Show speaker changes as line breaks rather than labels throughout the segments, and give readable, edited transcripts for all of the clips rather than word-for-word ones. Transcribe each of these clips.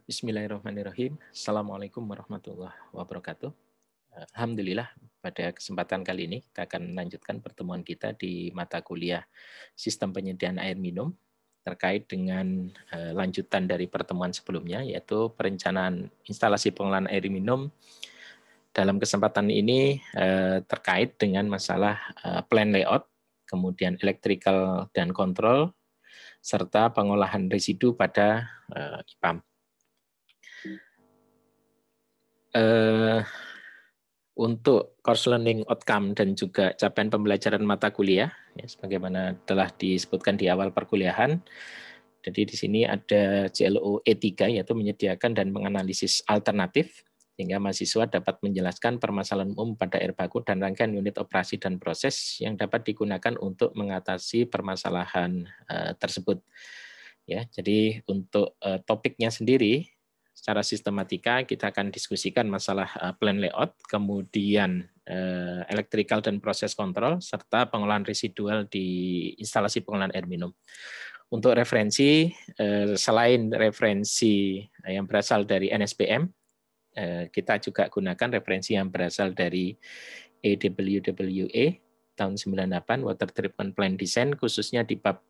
Bismillahirrahmanirrahim. Assalamualaikum warahmatullahi wabarakatuh. Alhamdulillah, pada kesempatan kali ini kita akan melanjutkan pertemuan kita di mata kuliah Sistem Penyediaan Air Minum terkait dengan lanjutan dari pertemuan sebelumnya, yaitu perencanaan instalasi pengolahan air minum. Dalam kesempatan ini terkait dengan masalah plan layout, kemudian electrical dan kontrol, serta pengolahan residu pada IPAM. Untuk course learning outcome dan juga capaian pembelajaran mata kuliah, ya, sebagaimana telah disebutkan di awal perkuliahan. Jadi di sini ada CLO E3, yaitu menyediakan dan menganalisis alternatif, sehingga mahasiswa dapat menjelaskan permasalahan umum pada air baku dan rangkaian unit operasi dan proses yang dapat digunakan untuk mengatasi permasalahan tersebut. Ya, jadi untuk topiknya sendiri, secara sistematika kita akan diskusikan masalah plan layout, kemudian electrical dan proses kontrol, serta pengolahan residual di instalasi pengolahan air minum. Untuk referensi, selain referensi yang berasal dari NSPM, kita juga gunakan referensi yang berasal dari AWWA tahun 98, Water Treatment Plant Design, khususnya di bab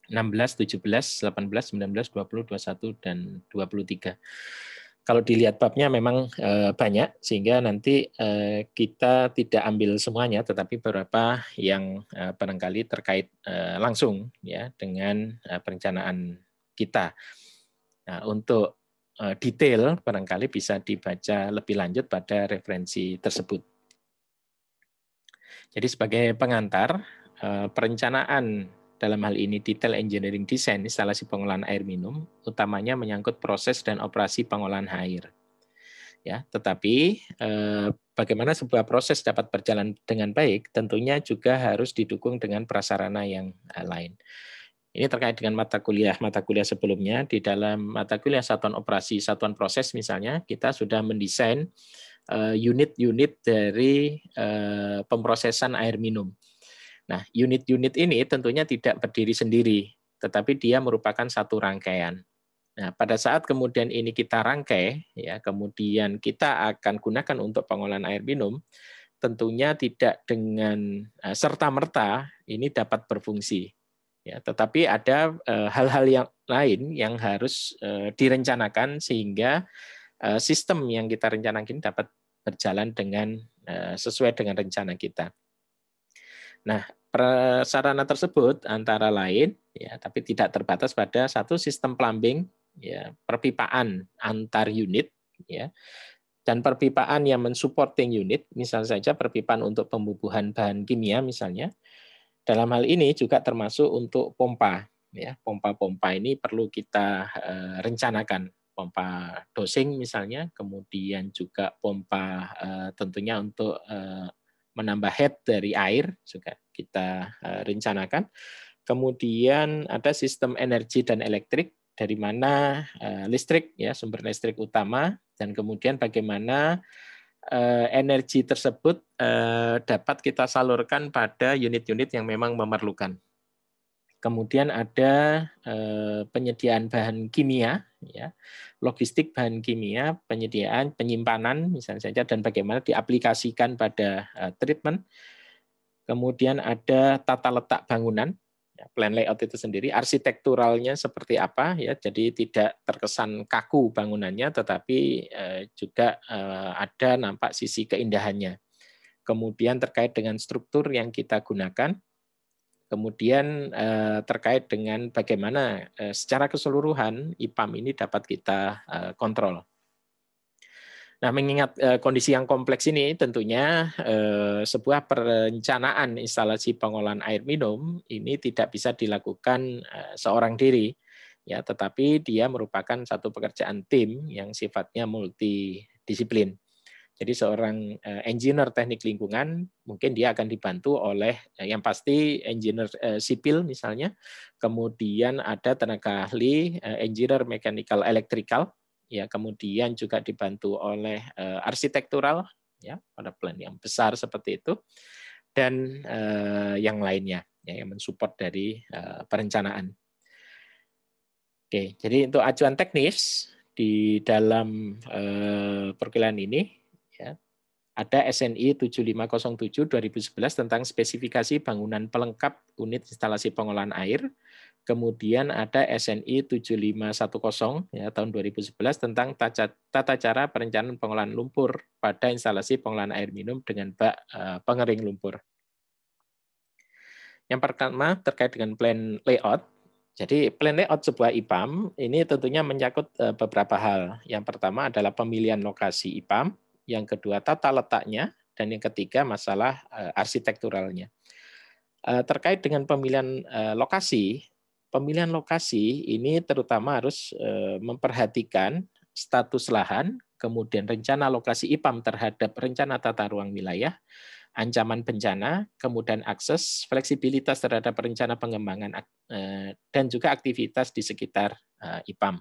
16, 17, 18, 19, 20, 21, dan 23. Kalau dilihat babnya memang banyak, sehingga nanti kita tidak ambil semuanya, tetapi beberapa yang barangkali terkait langsung ya dengan perencanaan kita. Nah, untuk detail barangkali bisa dibaca lebih lanjut pada referensi tersebut. Jadi sebagai pengantar, perencanaan dalam hal ini detail engineering design instalasi pengolahan air minum utamanya menyangkut proses dan operasi pengolahan air. Ya, tetapi bagaimana sebuah proses dapat berjalan dengan baik tentunya juga harus didukung dengan prasarana yang lain. Ini terkait dengan mata kuliah sebelumnya. Di dalam mata kuliah satuan operasi, satuan proses misalnya, kita sudah mendesain unit-unit dari pemrosesan air minum. Nah, unit-unit ini tentunya tidak berdiri sendiri, tetapi dia merupakan satu rangkaian. Nah, pada saat kemudian ini kita rangkai, ya, kemudian kita akan gunakan untuk pengolahan air minum, tentunya tidak dengan serta-merta ini dapat berfungsi. Ya, tetapi ada hal-hal yang lain yang harus direncanakan sehingga sistem yang kita rencanakan dapat berjalan dengan sesuai dengan rencana kita. Nah, prasarana tersebut antara lain, ya, tapi tidak terbatas pada satu sistem plumbing, ya, perpipaan antar unit, ya, dan perpipaan yang mensupporting unit, misalnya saja perpipaan untuk pembubuhan bahan kimia misalnya. Dalam hal ini juga termasuk untuk pompa, ya, pompa-pompa ini perlu kita rencanakan, pompa dosing misalnya, kemudian juga pompa tentunya untuk menambah head dari air juga kita rencanakan. Kemudian ada sistem energi dan elektrik, dari mana listrik, ya, sumber listrik utama, dan kemudian bagaimana energi tersebut dapat kita salurkan pada unit-unit yang memang memerlukan. Kemudian ada penyediaan bahan kimia, ya, logistik bahan kimia, penyediaan, penyimpanan misalnya saja, dan bagaimana diaplikasikan pada treatment. Kemudian ada tata letak bangunan, ya, plan layout itu sendiri, arsitekturalnya seperti apa, ya, jadi tidak terkesan kaku bangunannya, tetapi juga ada nampak sisi keindahannya. Kemudian terkait dengan struktur yang kita gunakan. Kemudian terkait dengan bagaimana secara keseluruhan IPAM ini dapat kita kontrol. Nah, mengingat kondisi yang kompleks ini, tentunya sebuah perencanaan instalasi pengolahan air minum ini tidak bisa dilakukan seorang diri, ya, tetapi dia merupakan satu pekerjaan tim yang sifatnya multidisiplin. Jadi seorang engineer teknik lingkungan mungkin dia akan dibantu oleh yang pasti engineer sipil misalnya, kemudian ada tenaga ahli engineer mechanical electrical, ya, kemudian juga dibantu oleh arsitektural, ya, pada plan yang besar seperti itu, dan yang lainnya, ya, yang mensupport dari perencanaan. Oke, jadi untuk acuan teknis di dalam perkuliahan ini ya, ada SNI 7507 2011 tentang spesifikasi bangunan pelengkap unit instalasi pengolahan air. Kemudian ada SNI 7510 ya, tahun 2011 tentang tata cara perencanaan pengolahan lumpur pada instalasi pengolahan air minum dengan bak pengering lumpur. Yang pertama terkait dengan plan layout. Jadi plan layout sebuah IPAM ini tentunya mencakup beberapa hal. Yang pertama adalah pemilihan lokasi IPAM, yang kedua tata letaknya, dan yang ketiga masalah arsitekturalnya. Terkait dengan pemilihan lokasi ini terutama harus memperhatikan status lahan, kemudian rencana lokasi IPAM terhadap rencana tata ruang wilayah, ancaman bencana, kemudian akses, fleksibilitas terhadap rencana pengembangan, dan juga aktivitas di sekitar IPAM.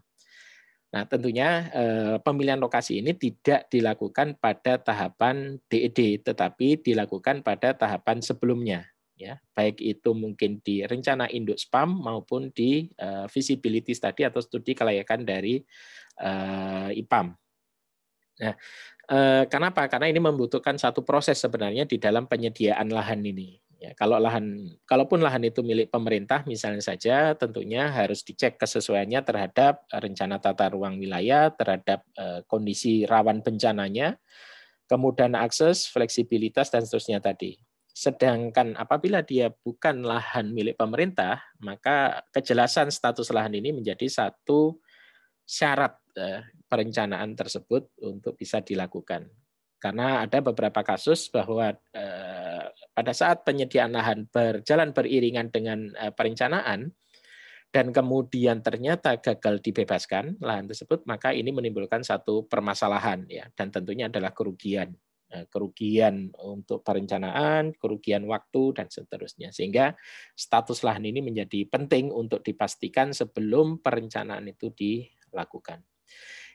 Nah, tentunya pemilihan lokasi ini tidak dilakukan pada tahapan DED, tetapi dilakukan pada tahapan sebelumnya. Ya, baik itu mungkin di rencana induk SPAM maupun di feasibility study atau studi kelayakan dari IPAM. Nah, kenapa? Karena ini membutuhkan satu proses sebenarnya di dalam penyediaan lahan ini. Ya, kalaupun lahan itu milik pemerintah misalnya saja, tentunya harus dicek kesesuaiannya terhadap rencana tata ruang wilayah, terhadap kondisi rawan bencananya, kemudian akses, fleksibilitas dan seterusnya tadi. Sedangkan apabila dia bukan lahan milik pemerintah, maka kejelasan status lahan ini menjadi satu syarat perencanaan tersebut untuk bisa dilakukan. Karena ada beberapa kasus bahwa pada saat penyediaan lahan berjalan beriringan dengan perencanaan dan kemudian ternyata gagal dibebaskan lahan tersebut, maka ini menimbulkan satu permasalahan ya, dan tentunya adalah kerugian untuk perencanaan, kerugian waktu dan seterusnya. Sehingga status lahan ini menjadi penting untuk dipastikan sebelum perencanaan itu dilakukan.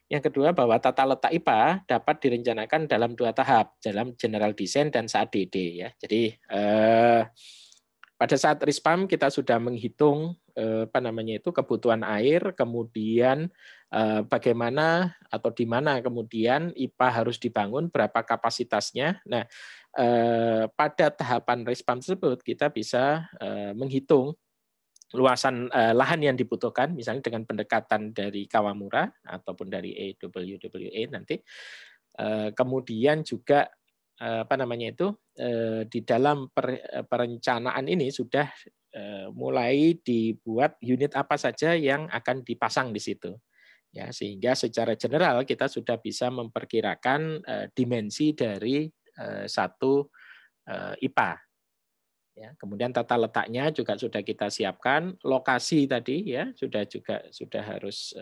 Yang kedua, bahwa tata letak IPA dapat direncanakan dalam 2 tahap, dalam general design dan saat DD ya. Jadi pada saat RISPAM kita sudah menghitung kebutuhan air, kemudian bagaimana atau di mana kemudian IPA harus dibangun, berapa kapasitasnya. Nah, pada tahapan RISPAM tersebut kita bisa menghitung luasan lahan yang dibutuhkan, misalnya dengan pendekatan dari Kawamura ataupun dari AWWA nanti. Kemudian juga di dalam perencanaan ini sudah mulai dibuat unit apa saja yang akan dipasang di situ. Ya, sehingga secara general kita sudah bisa memperkirakan dimensi dari satu IPA. Ya, kemudian tata letaknya juga sudah kita siapkan, lokasi tadi ya sudah harus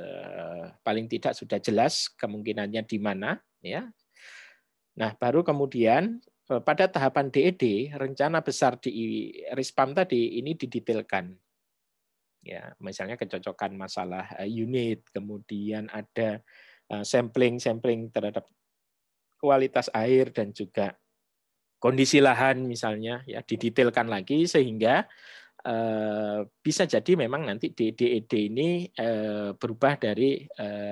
paling tidak sudah jelas kemungkinannya di mana ya. Nah, baru kemudian pada tahapan DED rencana besar di RISPAM tadi ini didetailkan. Ya, misalnya kecocokan masalah unit, kemudian ada sampling terhadap kualitas air dan juga kondisi lahan misalnya ya didetailkan lagi sehingga bisa jadi memang nanti DED ini berubah dari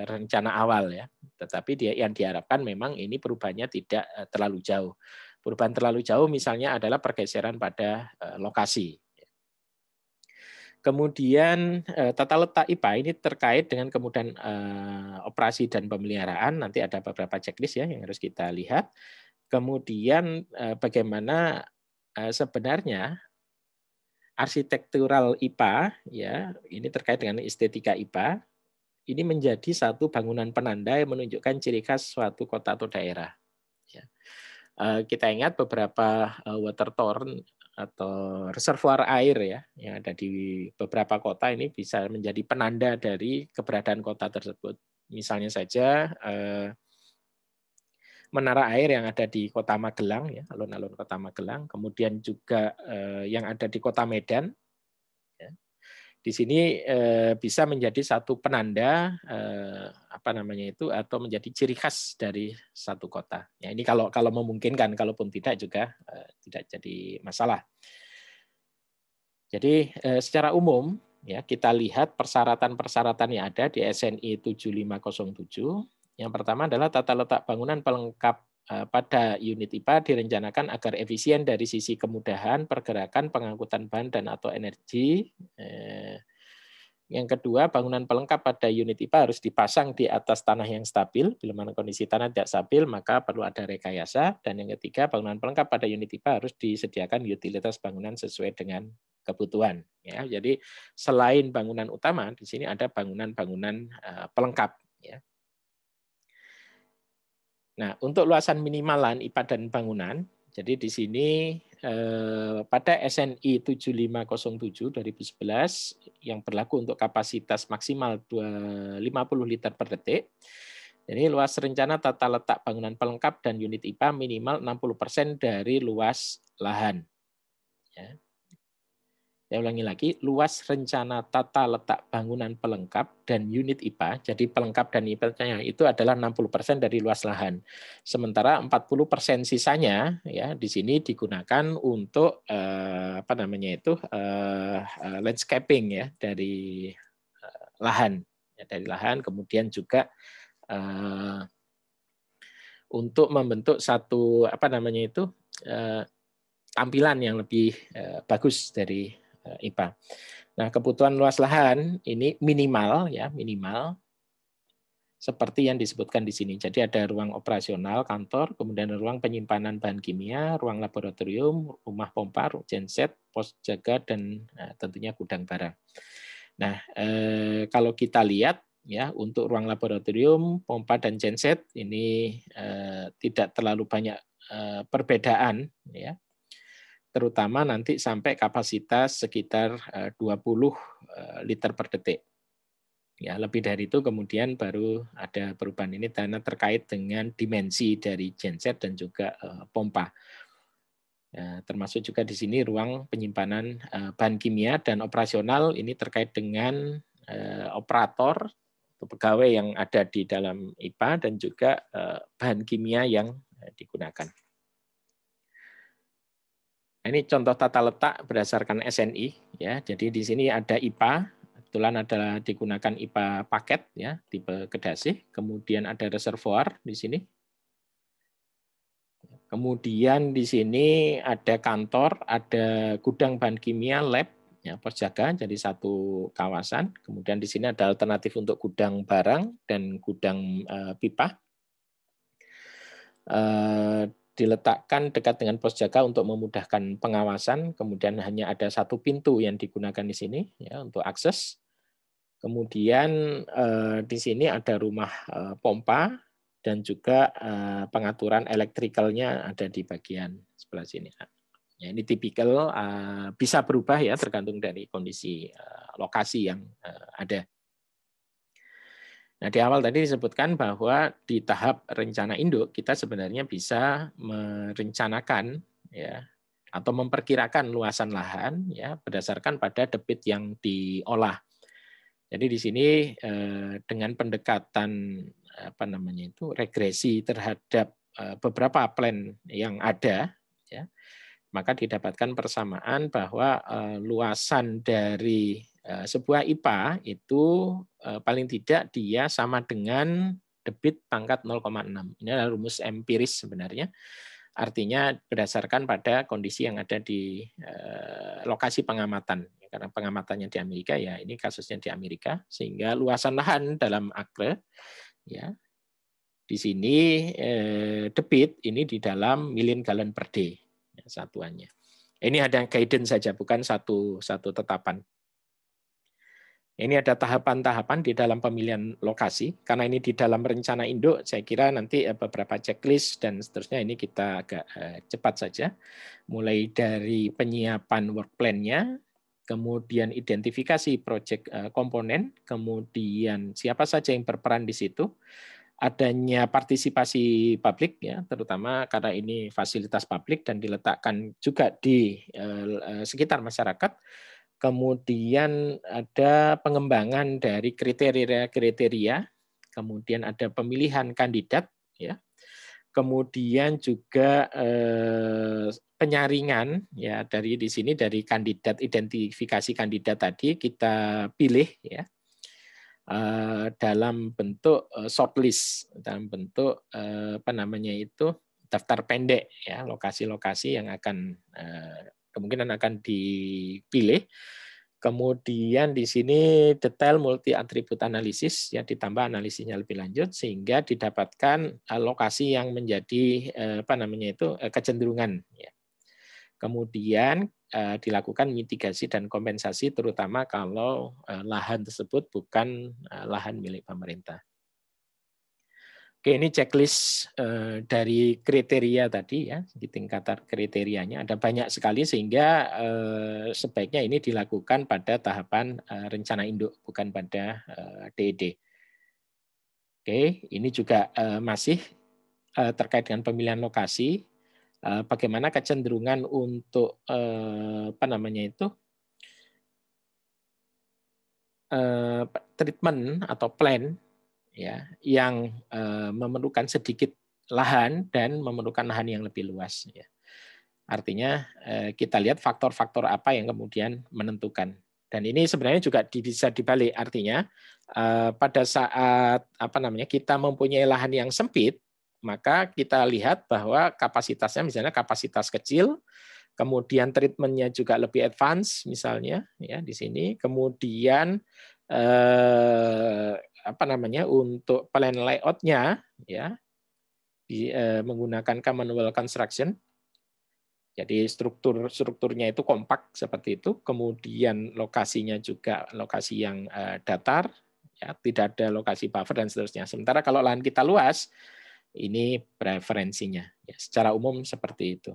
rencana awal ya, tetapi yang diharapkan memang ini perubahannya tidak terlalu jauh. Perubahan terlalu jauh misalnya adalah pergeseran pada lokasi. Kemudian tata letak IPA ini terkait dengan kemudian operasi dan pemeliharaan, nanti ada beberapa checklist ya yang harus kita lihat. Kemudian bagaimana sebenarnya arsitektural IPA ya, ini terkait dengan estetika IPA, ini menjadi satu bangunan penanda yang menunjukkan ciri khas suatu kota atau daerah. Ya. Kita ingat beberapa water tower atau reservoir air ya yang ada di beberapa kota ini bisa menjadi penanda dari keberadaan kota tersebut. Misalnya saja menara air yang ada di Kota Magelang ya, alun-alun Kota Magelang, kemudian juga yang ada di Kota Medan. Ya. Di sini bisa menjadi satu penanda atau menjadi ciri khas dari satu kota. Ya, ini kalau memungkinkan, kalaupun tidak juga tidak jadi masalah. Jadi secara umum ya, kita lihat persyaratan-persyaratan yang ada di SNI 7507. Yang pertama adalah tata letak bangunan pelengkap pada unit IPA direncanakan agar efisien dari sisi kemudahan pergerakan, pengangkutan bahan dan atau energi. Yang kedua, bangunan pelengkap pada unit IPA harus dipasang di atas tanah yang stabil. Bila mana kondisi tanah tidak stabil, maka perlu ada rekayasa. Dan yang ketiga, bangunan pelengkap pada unit IPA harus disediakan utilitas bangunan sesuai dengan kebutuhan. Ya, jadi selain bangunan utama, di sini ada bangunan-bangunan pelengkap. Ya. Nah, untuk luasan minimalan IPA dan bangunan, jadi di sini pada SNI 7507 2011 yang berlaku untuk kapasitas maksimal 50 liter per detik. Jadi luas rencana tata letak bangunan pelengkap dan unit IPA minimal 60% dari luas lahan. Ya. Saya ulangi lagi, luas rencana tata letak bangunan pelengkap dan unit IPA, jadi pelengkap dan IPA-nya itu adalah 60% dari luas lahan. Sementara 40% sisanya ya di sini digunakan untuk landscaping ya dari lahan, ya, dari lahan, kemudian juga untuk membentuk satu tampilan yang lebih bagus dari IPA. Nah, kebutuhan luas lahan ini minimal seperti yang disebutkan di sini. Jadi ada ruang operasional kantor, kemudian ruang penyimpanan bahan kimia, ruang laboratorium, rumah pompa, genset, pos jaga dan tentunya gudang barang. Nah, kalau kita lihat ya untuk ruang laboratorium, pompa dan genset ini tidak terlalu banyak perbedaan ya. Terutama nanti sampai kapasitas sekitar 20 liter per detik. Ya, lebih dari itu kemudian baru ada perubahan ini karena terkait dengan dimensi dari genset dan juga pompa. Ya, termasuk juga di sini ruang penyimpanan bahan kimia dan operasional ini terkait dengan operator atau pegawai yang ada di dalam IPA dan juga bahan kimia yang digunakan. Ini contoh tata letak berdasarkan SNI ya. Jadi di sini ada IPA, kebetulan adalah digunakan IPA paket ya, tipe kedasih. Kemudian ada reservoir di sini. Kemudian di sini ada kantor, ada gudang bahan kimia, lab, ya, pos jaga, jadi satu kawasan. Kemudian di sini ada alternatif untuk gudang barang dan gudang pipa. Diletakkan dekat dengan pos jaga untuk memudahkan pengawasan. Kemudian hanya ada satu pintu yang digunakan di sini ya untuk akses. Kemudian di sini ada rumah pompa dan juga pengaturan elektrikalnya ada di bagian sebelah sini. Ya, ini tipikal bisa berubah ya tergantung dari kondisi lokasi yang ada. Nah, di awal tadi disebutkan bahwa di tahap rencana induk kita sebenarnya bisa merencanakan ya atau memperkirakan luasan lahan ya berdasarkan pada debit yang diolah. Jadi di sini dengan pendekatan regresi terhadap beberapa plan yang ada ya, maka didapatkan persamaan bahwa luasan dari sebuah IPA itu paling tidak dia sama dengan debit pangkat 0,6. Ini adalah rumus empiris sebenarnya. Artinya berdasarkan pada kondisi yang ada di lokasi pengamatan. Karena pengamatannya di Amerika, ya ini kasusnya di Amerika. Sehingga luasan lahan dalam acre, ya di sini debit ini di dalam million gallon per day ya, satuannya. Ini ada guidance saja, bukan satu tetapan. Ini ada tahapan-tahapan di dalam pemilihan lokasi. Karena ini di dalam rencana induk, saya kira nanti beberapa checklist dan seterusnya ini kita agak cepat saja. Mulai dari penyiapan work plan-nya, kemudian identifikasi proyek komponen, kemudian siapa saja yang berperan di situ, adanya partisipasi publik ya, terutama karena ini fasilitas publik dan diletakkan juga di sekitar masyarakat. Kemudian ada pengembangan dari kriteria-kriteria, kemudian ada pemilihan kandidat, ya. kemudian juga penyaringan ya dari di sini dari kandidat, identifikasi kandidat tadi kita pilih ya dalam bentuk shortlist, dalam bentuk apa namanya itu daftar pendek ya, lokasi-lokasi yang akan kemungkinan akan dipilih. Kemudian di sini detail multi atribut analisis ya, ditambah analisisnya lebih lanjut sehingga didapatkan lokasi yang menjadi apa namanya itu kecenderungan ya. Kemudian dilakukan mitigasi dan kompensasi terutama kalau lahan tersebut bukan lahan milik pemerintah. Oke, ini checklist dari kriteria tadi ya, di tingkatan kriterianya ada banyak sekali sehingga sebaiknya ini dilakukan pada tahapan rencana induk bukan pada DED. Oke, ini juga masih terkait dengan pemilihan lokasi. Bagaimana kecenderungan untuk apa namanya itu treatment atau plan ya yang memerlukan sedikit lahan dan memerlukan lahan yang lebih luas ya. Artinya kita lihat faktor-faktor apa yang kemudian menentukan. Dan ini sebenarnya juga bisa dibalik, artinya pada saat apa namanya kita mempunyai lahan yang sempit, maka kita lihat bahwa kapasitasnya misalnya kapasitas kecil, kemudian treatmentnya juga lebih advance misalnya ya di sini, kemudian apa namanya untuk plan layout-nya ya menggunakan Commonwealth Construction. Jadi strukturnya itu kompak seperti itu, kemudian lokasinya juga lokasi yang datar, ya tidak ada lokasi buffer dan seterusnya. Sementara kalau lahan kita luas, ini preferensinya. Ya, secara umum seperti itu.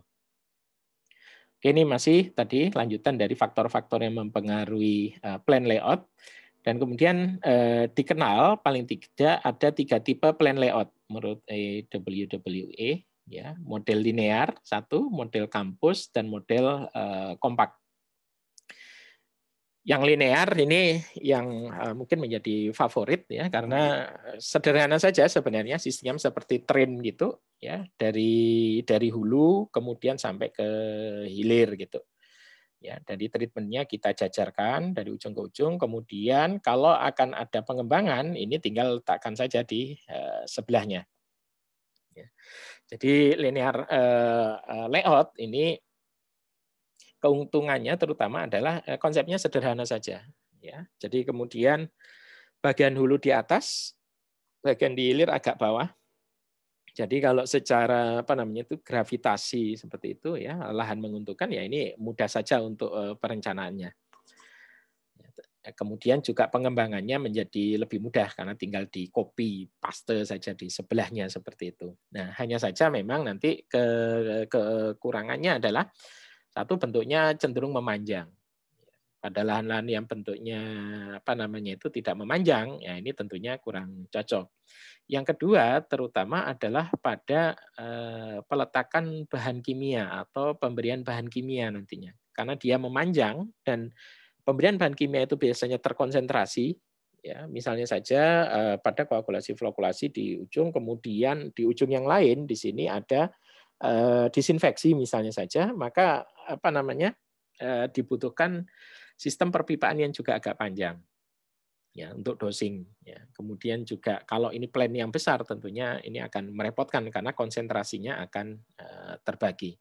Oke, ini masih tadi lanjutan dari faktor-faktor yang mempengaruhi plan layout. Dan kemudian dikenal paling tidak ada 3 tipe plan layout menurut WWE, ya, model linear 1, model kampus, dan model kompak. Yang linear ini yang mungkin menjadi favorit ya karena sederhana saja sebenarnya sistemnya seperti train gitu ya dari hulu kemudian sampai ke hilir gitu. Ya, dari treatmentnya kita jajarkan dari ujung ke ujung, kemudian kalau akan ada pengembangan, ini tinggal letakkan saja di sebelahnya. Ya. Jadi linear layout ini keuntungannya terutama adalah konsepnya sederhana saja. Ya. Jadi kemudian bagian hulu di atas, bagian di hilir agak bawah. Jadi kalau secara apa namanya itu gravitasi seperti itu ya lahan menguntungkan ya ini mudah saja untuk perencanaannya. Kemudian juga pengembangannya menjadi lebih mudah karena tinggal di copy paste saja di sebelahnya seperti itu. Nah hanya saja memang nanti kekurangannya adalah satu bentuknya cenderung memanjang. Pada lahan-lahan yang bentuknya apa namanya itu tidak memanjang, ya ini tentunya kurang cocok. Yang kedua, terutama adalah pada peletakan bahan kimia atau pemberian bahan kimia nantinya. Karena dia memanjang dan pemberian bahan kimia itu biasanya terkonsentrasi, ya misalnya saja pada koagulasi flokulasi di ujung, kemudian di ujung yang lain di sini ada disinfeksi misalnya saja, maka apa namanya dibutuhkan sistem perpipaan yang juga agak panjang ya untuk dosing ya. Kemudian juga kalau ini plan yang besar tentunya ini akan merepotkan karena konsentrasinya akan terbagi.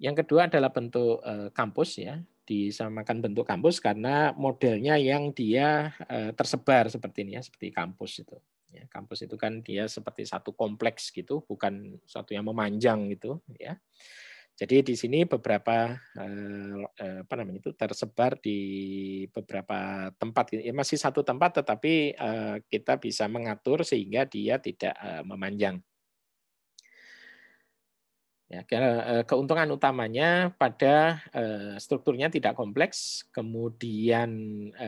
Yang kedua adalah bentuk kampus ya, disamakan bentuk kampus karena modelnya yang dia tersebar seperti ini ya, seperti kampus itu. Ya, kampus itu kan dia seperti satu kompleks gitu, bukan satu yang memanjang gitu ya. Jadi di sini beberapa apa namanya itu tersebar di beberapa tempat. Ya, masih satu tempat, tetapi kita bisa mengatur sehingga dia tidak memanjang. Ya, keuntungan utamanya pada strukturnya tidak kompleks, kemudian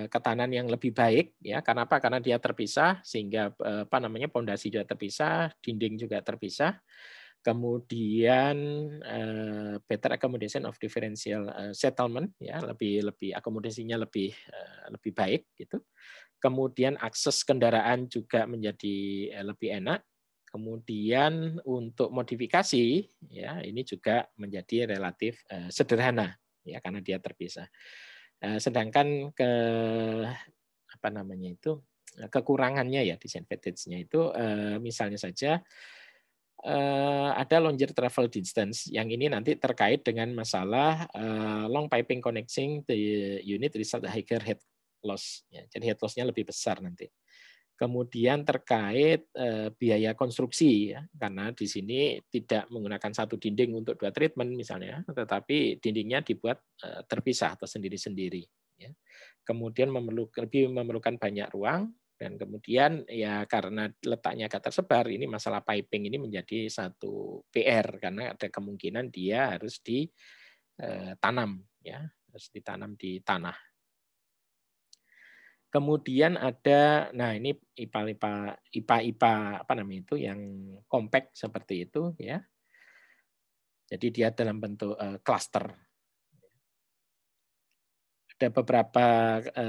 ketahanan yang lebih baik, ya. Karena apa? Karena dia terpisah, sehingga apa namanya pondasi juga terpisah, dinding juga terpisah. Kemudian better accommodation of differential settlement, ya, lebih akomodasinya lebih baik, gitu. Kemudian akses kendaraan juga menjadi lebih enak. Kemudian untuk modifikasi ya ini juga menjadi relatif sederhana ya karena dia terpisah. Sedangkan apa namanya itu kekurangannya ya disadvantage-nya itu misalnya saja ada longer travel distance yang ini nanti terkait dengan masalah long piping connecting the unit result higher head loss ya. Jadi head loss-nya lebih besar nanti. Kemudian terkait biaya konstruksi ya, karena di sini tidak menggunakan satu dinding untuk 2 treatment misalnya, tetapi dindingnya dibuat terpisah atau sendiri-sendiri. Ya. Kemudian lebih memerlukan banyak ruang dan kemudian ya karena letaknya agak tersebar, ini masalah piping ini menjadi satu PR karena ada kemungkinan dia harus ditanam ya, harus ditanam di tanah. Kemudian ada, nah ini IPA apa namanya itu yang compact seperti itu ya. Jadi dia dalam bentuk cluster. Ada beberapa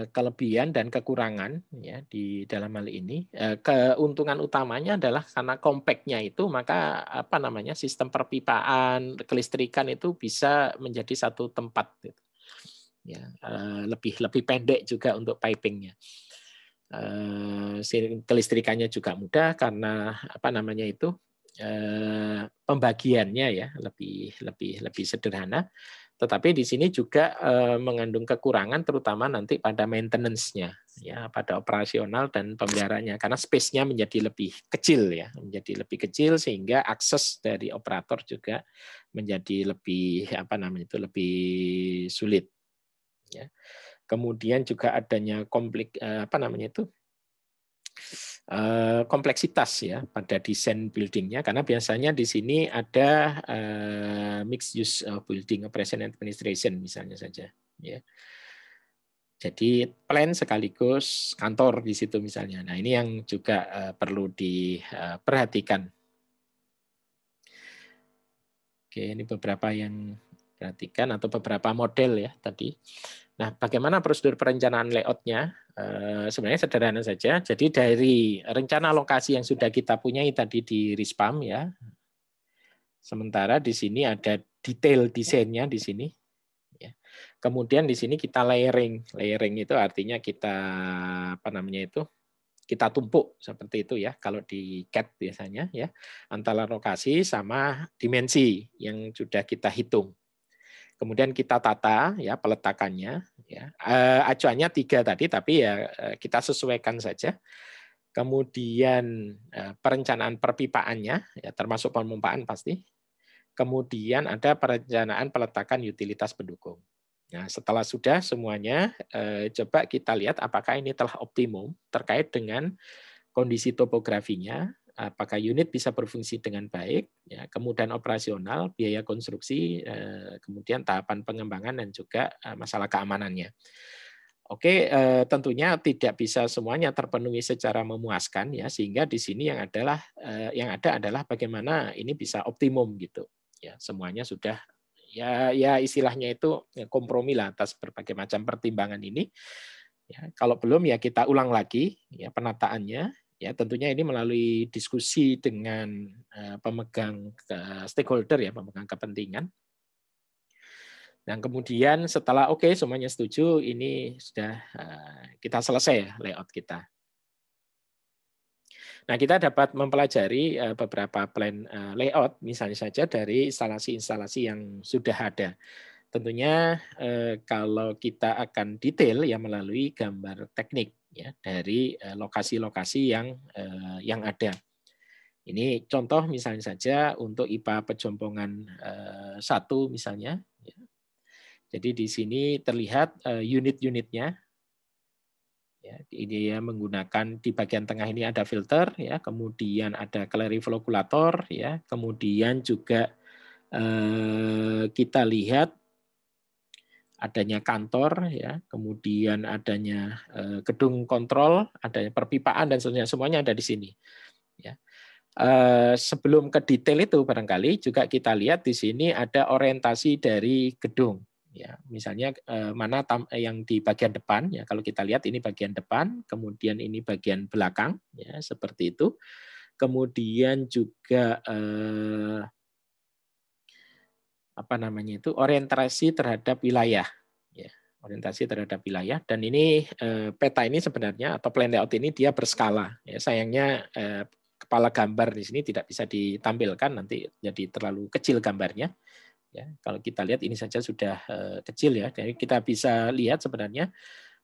kelebihan dan kekurangan ya di dalam hal ini. Keuntungan utamanya adalah karena compactnya itu maka apa namanya sistem perpipaan kelistrikan itu bisa menjadi satu tempat. Gitu. Ya, lebih pendek juga untuk pipingnya. Kelistrikannya juga mudah karena apa namanya itu pembagiannya ya lebih sederhana. Tetapi di sini juga mengandung kekurangan terutama nanti pada maintenance-nya ya pada operasional dan pemeliharaannya karena space-nya menjadi lebih kecil ya menjadi lebih kecil sehingga akses dari operator juga menjadi lebih apa namanya itu lebih sulit ya. Kemudian juga adanya apa namanya itu kompleksitas ya pada desain buildingnya karena biasanya di sini ada mixed use building operation and administration misalnya saja ya. Jadi plan sekaligus kantor di situ misalnya. Nah ini yang juga perlu diperhatikan. Oke ini beberapa yang perhatikan atau beberapa model ya tadi. Nah, bagaimana prosedur perencanaan layout-nya? Sebenarnya sederhana saja. Jadi dari rencana lokasi yang sudah kita punyai tadi di Rispam ya. Sementara di sini ada detail desainnya di sini. Ya. Kemudian di sini kita layering. Layering itu artinya kita apa namanya itu? Kita tumpuk seperti itu ya. Kalau di CAD biasanya ya antara lokasi sama dimensi yang sudah kita hitung. Kemudian kita tata ya peletakannya ya. Acuannya 3 tadi tapi ya kita sesuaikan saja. Kemudian perencanaan perpipaannya ya termasuk pemompaan pasti. Kemudian ada perencanaan peletakan utilitas pendukung. Nah, setelah sudah semuanya coba kita lihat apakah ini telah optimum terkait dengan kondisi topografinya, apakah unit bisa berfungsi dengan baik, ya, kemudian operasional, biaya konstruksi, kemudian tahapan pengembangan dan juga masalah keamanannya. Oke, tentunya tidak bisa semuanya terpenuhi secara memuaskan ya, sehingga di sini yang ada adalah bagaimana ini bisa optimum gitu. Ya, semuanya sudah ya istilahnya itu kompromi lah atas berbagai macam pertimbangan ini. Ya, kalau belum ya kita ulang lagi ya penataannya. Ya, tentunya ini melalui diskusi dengan pemegang stakeholder ya, pemegang kepentingan. Dan kemudian setelah oke semuanya setuju, ini sudah kita selesai ya layout kita. Nah, kita dapat mempelajari beberapa plan layout, misalnya saja dari instalasi-instalasi yang sudah ada. Tentunya kalau kita akan detail ya melalui gambar teknik ya dari lokasi-lokasi yang ada. Ini contoh misalnya saja untuk IPA Pejompongan 1 misalnya. Jadi di sini terlihat unit-unitnya. Ya, ini ya menggunakan di bagian tengah ini ada filter ya, kemudian ada clariflocculator ya, kemudian juga kita lihat adanya kantor ya, kemudian adanya gedung kontrol, adanya perpipaan dan seterusnya, semuanya ada di sini. Ya. Sebelum ke detail itu barangkali juga kita lihat di sini ada orientasi dari gedung. Ya, misalnya mana yang di bagian depan ya, kalau kita lihat ini bagian depan, kemudian ini bagian belakang ya seperti itu. kemudian juga orientasi terhadap wilayah, ya, orientasi terhadap wilayah. Dan ini peta ini sebenarnya atau plan layout ini dia berskala. Ya, sayangnya kepala gambar di sini tidak bisa ditampilkan, nanti jadi terlalu kecil gambarnya. Ya, kalau kita lihat ini saja sudah kecil ya. Jadi kita bisa lihat sebenarnya,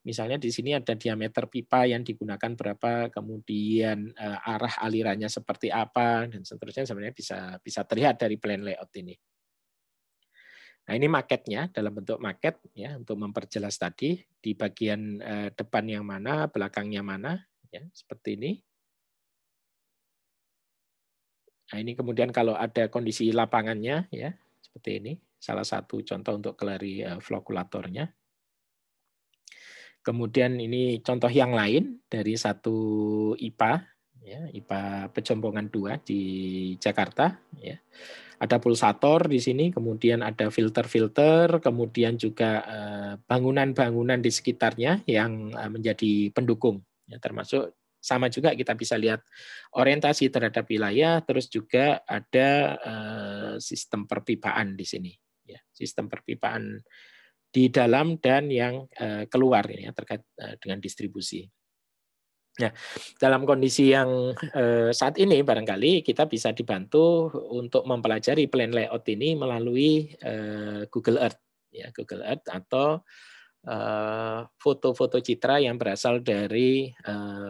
misalnya di sini ada diameter pipa yang digunakan berapa, kemudian arah alirannya seperti apa, dan seterusnya sebenarnya bisa terlihat dari plan layout ini. Nah, ini maketnya dalam bentuk maket ya untuk memperjelas tadi di bagian depan yang mana, belakangnya mana, ya seperti ini. Nah, ini kemudian kalau ada kondisi lapangannya ya seperti ini. Salah satu contoh untuk kelari flokulatornya. Kemudian ini contoh yang lain dari satu IPA, ya, IPA Pejombongan 2 di Jakarta. Ya. Ada pulsator di sini, kemudian ada filter-filter, kemudian juga bangunan-bangunan di sekitarnya yang menjadi pendukung. Ya, termasuk sama juga kita bisa lihat orientasi terhadap wilayah, terus juga ada sistem perpipaan di sini. Ya, sistem perpipaan di dalam dan yang keluar ini ya, terkait dengan distribusi. Nah, dalam kondisi yang saat ini barangkali kita bisa dibantu untuk mempelajari plan layout ini melalui Google Earth, ya Google Earth atau foto-foto citra yang berasal dari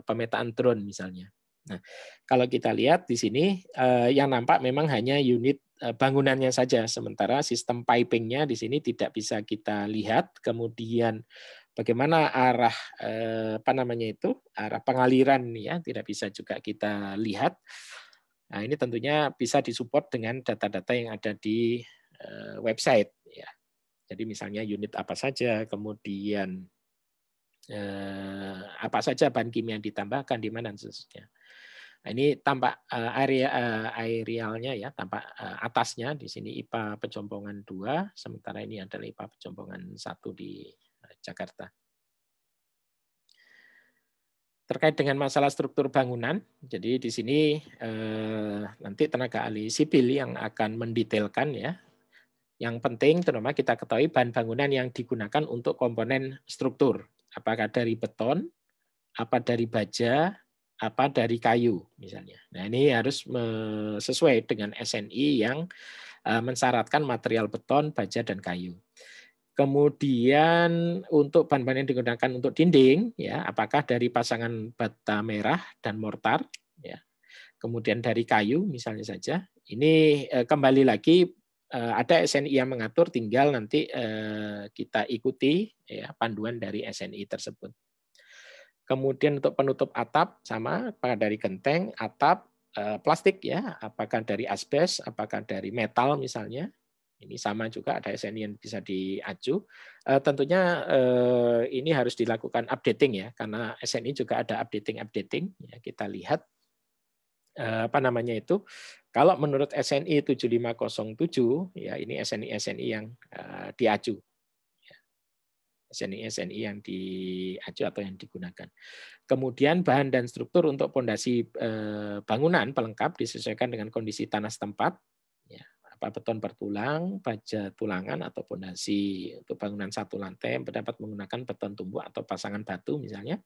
pemetaan drone misalnya. Nah, kalau kita lihat di sini yang nampak memang hanya unit bangunannya saja, sementara sistem pipingnya di sini tidak bisa kita lihat. Kemudian bagaimana arah arah pengaliran ya tidak bisa juga kita lihat. Nah, ini tentunya bisa disupport dengan data-data yang ada di website ya. Jadi misalnya unit apa saja, kemudian apa saja bahan kimia yang ditambahkan di mana dan seterusnya. Nah, ini tampak arealnya ya, tampak atasnya di sini IPA Pejombongan 2, sementara ini adalah IPA Pejombongan 1 di Jakarta. Terkait dengan masalah struktur bangunan, jadi di sini nanti tenaga ahli sipil yang akan mendetailkan ya. Yang penting terutama kita ketahui bahan bangunan yang digunakan untuk komponen struktur. Apakah dari beton, apa dari baja, apa dari kayu misalnya. Nah, ini harus sesuai dengan SNI yang mensyaratkan material beton, baja, dan kayu. Kemudian untuk bahan-bahan yang digunakan untuk dinding, ya, apakah dari pasangan bata merah dan mortar, ya. Kemudian dari kayu misalnya saja. Ini kembali lagi ada SNI yang mengatur, tinggal nanti kita ikuti ya panduan dari SNI tersebut. Kemudian untuk penutup atap sama, apakah dari genteng, atap, plastik ya, apakah dari asbes, apakah dari metal misalnya. Ini sama juga ada SNI yang bisa diaju. Tentunya ini harus dilakukan updating ya, karena SNI juga ada updating. Ya, kita lihat kalau menurut SNI 7507 ya ini SNI yang diaju. SNI yang diaju atau yang digunakan. Kemudian bahan dan struktur untuk pondasi bangunan pelengkap disesuaikan dengan kondisi tanah setempat. Ya, apa beton bertulang, baja tulangan atau pondasi untuk bangunan satu lantai dapat menggunakan beton tumbuk atau pasangan batu misalnya.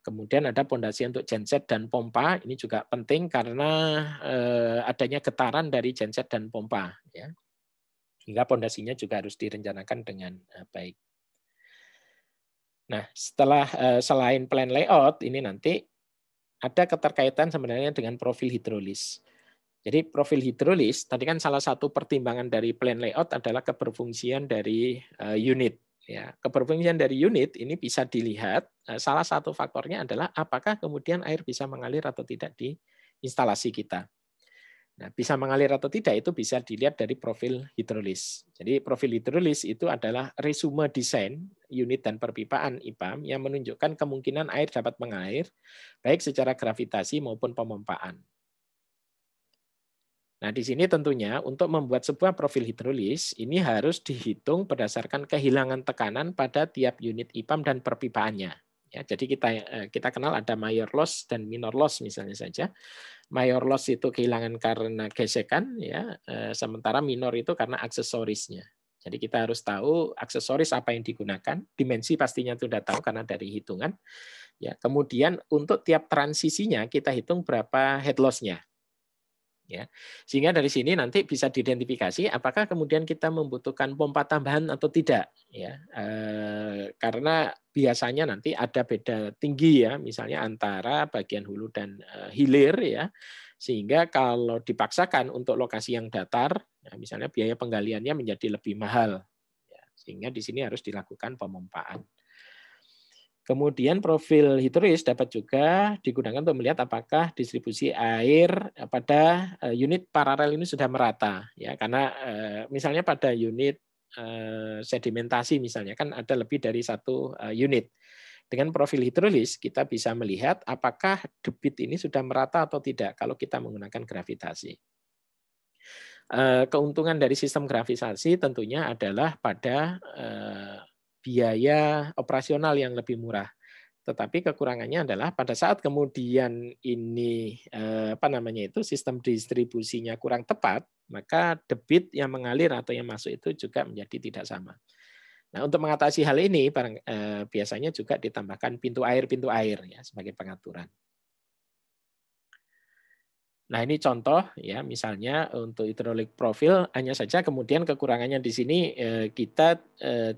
Kemudian ada pondasi untuk genset dan pompa. Ini juga penting karena adanya getaran dari genset dan pompa. Ya. Hingga pondasinya juga harus direncanakan dengan baik. Nah, setelah selain plan layout, ini nanti ada keterkaitan sebenarnya dengan profil hidrolis. Jadi profil hidrolis, tadi kan salah satu pertimbangan dari plan layout adalah keberfungsian dari unit. Ya, keberfungsian dari unit ini bisa dilihat, salah satu faktornya adalah apakah kemudian air bisa mengalir atau tidak di instalasi kita. Nah, bisa mengalir atau tidak itu bisa dilihat dari profil hidrolis. Jadi profil hidrolis itu adalah resume desain unit dan perpipaan IPAM yang menunjukkan kemungkinan air dapat mengalir baik secara gravitasi maupun pemompaan. Nah, di sini tentunya untuk membuat sebuah profil hidrolis ini harus dihitung berdasarkan kehilangan tekanan pada tiap unit IPAM dan perpipaannya. Ya, jadi kita kenal ada major loss dan minor loss misalnya saja. Major loss itu kehilangan karena gesekan, ya, sementara minor itu karena aksesorisnya. Jadi kita harus tahu aksesoris apa yang digunakan, dimensi pastinya sudah tahu karena dari hitungan. Ya, kemudian untuk tiap transisinya kita hitung berapa head loss-nya. Ya, sehingga dari sini nanti bisa diidentifikasi apakah kemudian kita membutuhkan pompa tambahan atau tidak, ya, karena biasanya nanti ada beda tinggi ya, misalnya antara bagian hulu dan hilir ya, sehingga kalau dipaksakan untuk lokasi yang datar, ya, misalnya biaya penggaliannya menjadi lebih mahal, ya, sehingga di sini harus dilakukan pemompaan. Kemudian profil hidrolis dapat juga digunakan untuk melihat apakah distribusi air pada unit paralel ini sudah merata, ya, karena misalnya pada unit sedimentasi misalnya kan ada lebih dari satu unit. Dengan profil hidrolis kita bisa melihat apakah debit ini sudah merata atau tidak kalau kita menggunakan gravitasi. Keuntungan dari sistem gravitasi tentunya adalah pada biaya operasional yang lebih murah. Tetapi kekurangannya adalah pada saat kemudian ini sistem distribusinya kurang tepat, maka debit yang mengalir atau yang masuk itu juga menjadi tidak sama. Nah, untuk mengatasi hal ini biasanya juga ditambahkan pintu air ya sebagai pengaturan. Nah, ini contoh ya, misalnya untuk hidrolik profil, hanya saja kemudian kekurangannya di sini kita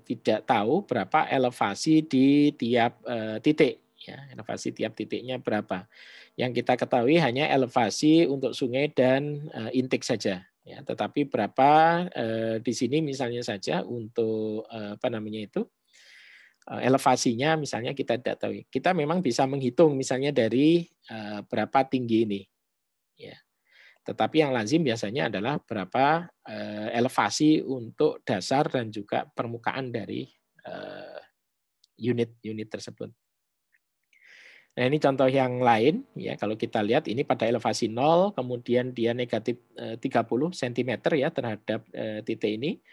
tidak tahu berapa elevasi di tiap titik, ya, elevasi tiap titiknya berapa. Yang kita ketahui hanya elevasi untuk sungai dan intik saja, ya. Tetapi berapa di sini misalnya saja untuk elevasinya misalnya kita tidak tahu. Kita memang bisa menghitung misalnya dari berapa tinggi ini. Ya. Tetapi yang lazim biasanya adalah berapa elevasi untuk dasar dan juga permukaan dari unit-unit tersebut. Nah, ini contoh yang lain ya, kalau kita lihat ini pada elevasi 0 kemudian dia negatif 30 cm ya terhadap titik ini.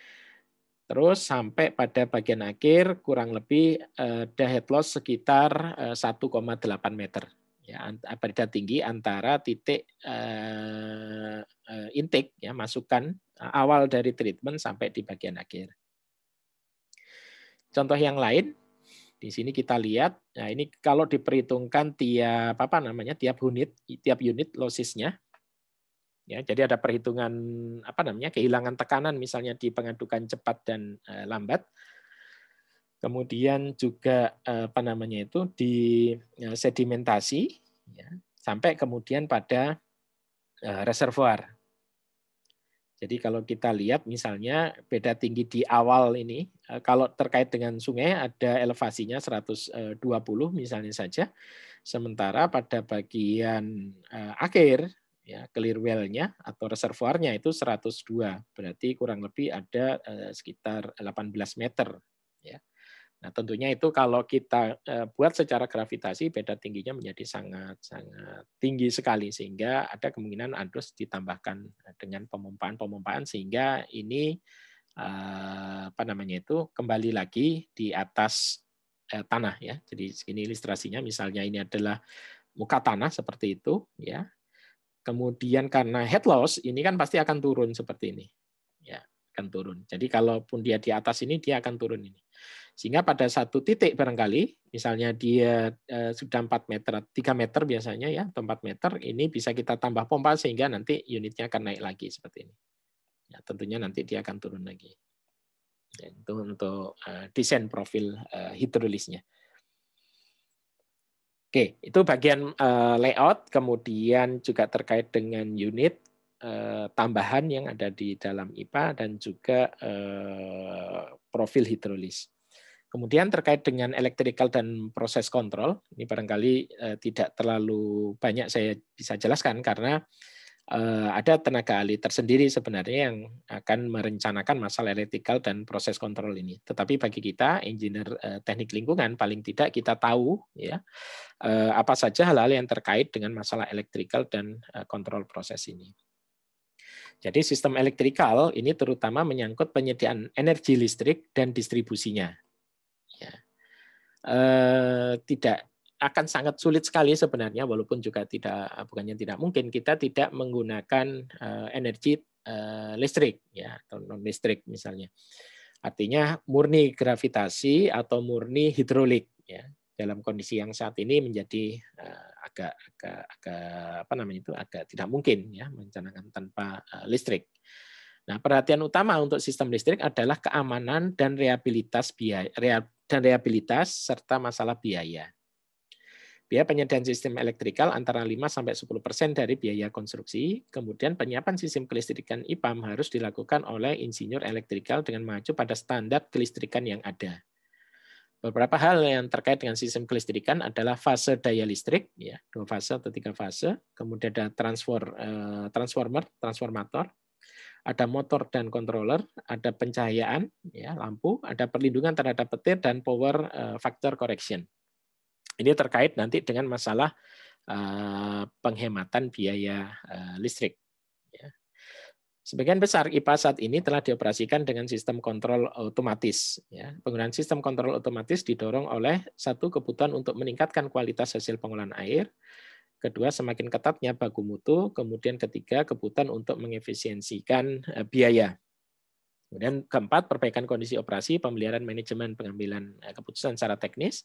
Terus sampai pada bagian akhir kurang lebih ada head loss sekitar 1,8 meter. Ya, beda tinggi antara titik intake ya, masukan awal dari treatment sampai di bagian akhir. Contoh yang lain di sini kita lihat, nah ini kalau diperhitungkan tiap unit lossesnya, ya, jadi ada perhitungan kehilangan tekanan misalnya di pengadukan cepat dan lambat. Kemudian juga di sedimentasi, ya, sampai kemudian pada reservoir. Jadi kalau kita lihat misalnya beda tinggi di awal ini, kalau terkait dengan sungai ada elevasinya 120 misalnya saja, sementara pada bagian akhir ya clear well-nya atau reservoirnya itu 102, berarti kurang lebih ada sekitar 18 meter. Ya. Nah, tentunya itu kalau kita buat secara gravitasi, beda tingginya menjadi sangat-sangat tinggi sekali, sehingga ada kemungkinan harus ditambahkan dengan pemompaan sehingga ini kembali lagi di atas tanah ya. Jadi ini ilustrasinya, misalnya ini adalah muka tanah seperti itu ya. Kemudian karena head loss ini kan pasti akan turun seperti ini. Ya, akan turun. Jadi kalaupun dia di atas ini dia akan turun ini. Sehingga pada satu titik barangkali, misalnya dia sudah 4 meter, 3 meter biasanya ya, atau 4 meter, ini bisa kita tambah pompa sehingga nanti unitnya akan naik lagi seperti ini. Ya, tentunya nanti dia akan turun lagi. Ya, itu untuk desain profil hidrolisnya. Oke, itu bagian layout, kemudian juga terkait dengan unit tambahan yang ada di dalam IPA dan juga profil hidrolis. Kemudian terkait dengan electrical dan proses kontrol, ini barangkali tidak terlalu banyak saya bisa jelaskan karena ada tenaga ahli tersendiri sebenarnya yang akan merencanakan masalah electrical dan proses kontrol ini. Tetapi bagi kita, engineer teknik lingkungan, paling tidak kita tahu ya apa saja hal-hal yang terkait dengan masalah electrical dan kontrol proses ini. Jadi sistem elektrikal ini terutama menyangkut penyediaan energi listrik dan distribusinya. Ya. tidak akan sangat sulit sekali sebenarnya, walaupun juga bukannya tidak mungkin kita tidak menggunakan energi listrik ya, atau non listrik misalnya. Artinya murni gravitasi atau murni hidrolik ya. Dalam kondisi yang saat ini menjadi agak apa namanya itu, agak tidak mungkin ya merencanakan tanpa listrik. Nah, perhatian utama untuk sistem listrik adalah keamanan dan rehabilitas serta masalah biaya. Biaya penyediaan sistem elektrikal antara 5-10% dari biaya konstruksi. Kemudian penyiapan sistem kelistrikan IPAM harus dilakukan oleh insinyur elektrikal dengan mengacu pada standar kelistrikan yang ada. Beberapa hal yang terkait dengan sistem kelistrikan adalah fase daya listrik, ya, 2 fase atau 3 fase. Kemudian ada transformator, ada motor dan controller, ada pencahayaan, ya, lampu, ada perlindungan terhadap petir dan power factor correction. Ini terkait nanti dengan masalah penghematan biaya listrik. Ya. Sebagian besar IPA saat ini telah dioperasikan dengan sistem kontrol otomatis. Ya. Penggunaan sistem kontrol otomatis didorong oleh satu, kebutuhan untuk meningkatkan kualitas hasil pengolahan air. Kedua, semakin ketatnya baku mutu. Kemudian ketiga, kebutuhan untuk mengefisiensikan biaya. Kemudian keempat, perbaikan kondisi operasi, pemeliharaan manajemen pengambilan keputusan secara teknis,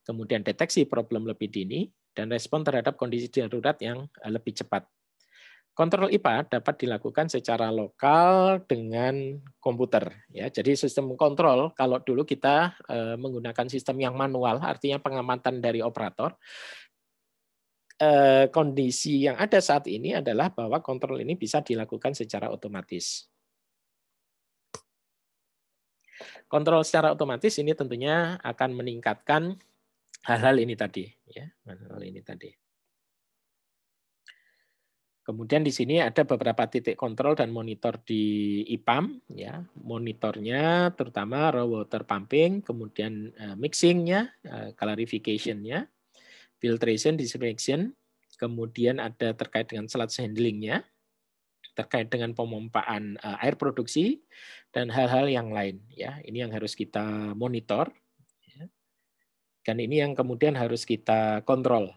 kemudian deteksi problem lebih dini, dan respon terhadap kondisi darurat yang lebih cepat. Kontrol IPA dapat dilakukan secara lokal dengan komputer. Ya, jadi sistem kontrol, kalau dulu kita menggunakan sistem yang manual, artinya pengamatan dari operator, kondisi yang ada saat ini adalah bahwa kontrol ini bisa dilakukan secara otomatis. Kontrol secara otomatis ini tentunya akan meningkatkan hal-hal ini tadi, ya, hal-hal ini tadi. Kemudian di sini ada beberapa titik kontrol dan monitor di IPAM, ya. Monitornya terutama raw water pumping, kemudian mixingnya, clarification-nya, filtration, disinfection, kemudian ada terkait dengan sludge handling-nya, terkait dengan pemompaan air produksi dan hal-hal yang lain, ya. Ini yang harus kita monitor, ya. Dan ini yang kemudian harus kita kontrol.